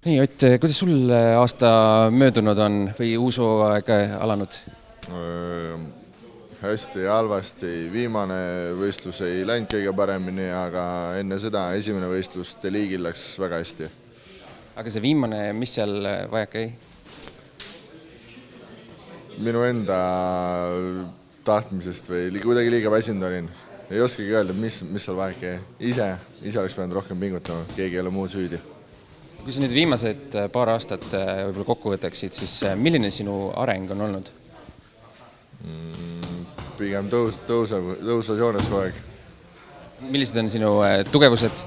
Nii, Ott, kuidas sul aasta möödunud on või uus hooaeg alanud? Hästi halvasti, viimane võistlus ei läinud kõige paremini, aga enne seda esimene võistlus D-liigil läks väga hästi. Aga see viimane, mis seal vajaka jäi? Minu enda tahtmisest või kuidagi liiga väsinud olin. Ei oskagi öelda, mis seal vajaka jäi. Ise oleks pidanud rohkem pingutama, keegi ei ole muud süüdi. Kui sa nüüd viimased paar aastat võib-olla kokku võtaksid, siis milline sinu areng on olnud? Pigem tõusvas joones kogu aeg. Millised on sinu tugevused?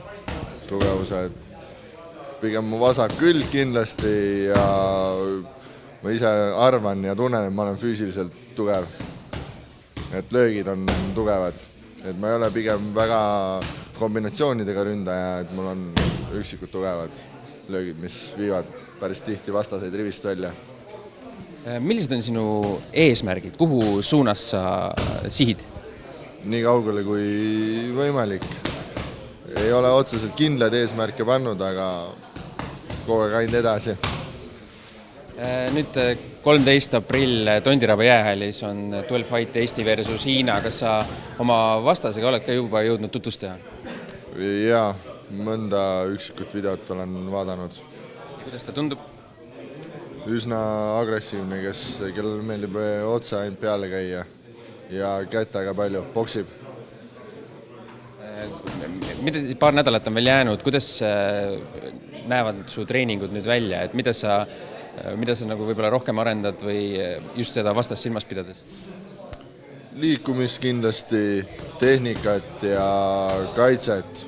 Tugevused. Pigem mu vasak külg kindlasti ja ma ise arvan ja tunnen, et ma olen füüsiliselt tugev. Et löögid on tugevad. Et ma ei ole pigem väga kombinatsioonidega ründaja, et mul on üksikud tugevad löögid, mis viivad päris tihti vastaseid rivist välja. Millised on sinu eesmärgid? Kuhu suunas sa sihid? Nii kaugele kui võimalik. Ei ole otseselt kindlaid eesmärke pannud, aga kogu aeg ainult edasi. Nüüd 13. aprill Tondiraba jäähallis on Duel Fight Eesti versus Hiina. Kas sa oma vastasega oled ka juba jõudnud tutvustada? Jaa, mõnda üksikut videot olen vaadanud. Ja kuidas ta tundub? Üsna agressiivne, kellel meeldib otse ainult peale käia ja kätega palju, poksib. Paar nädalat on veel jäänud, kuidas näevad su treeningud nüüd välja, et mida sa nagu võib-olla rohkem arendad või just seda vastast silmas pidades? Liikumist kindlasti, tehnikat ja kaitset.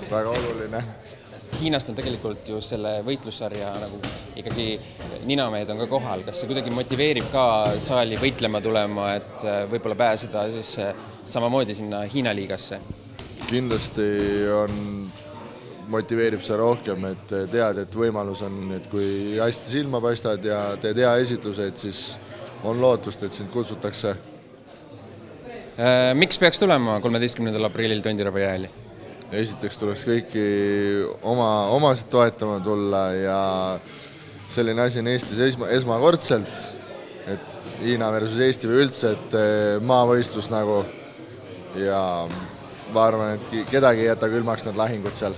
Väga oluline. Hiinast on tegelikult ju selle võitlussarja nagu ikkagi ninamehed on ka kohal. Kas see kuidagi motiveerib ka saali võitlema tulema, et võib-olla pääseda siis samamoodi sinna Hiina liigasse? Kindlasti motiveerib see rohkem, et tead, et võimalus on, et kui hästi silma paistad ja teed hea esitlused, siis on lootust, et sind kutsutakse. Miks peaks tulema 13. aprillil Tondiraba jäähalli? Esiteks tuleks kõiki omasid toetama tulla ja selline asi on Eestis esmakordselt, et Hiina versus Eesti või üldse, et maavõistlus nagu ja ma arvan, et kedagi ei jäta külmaks need lahingud seal.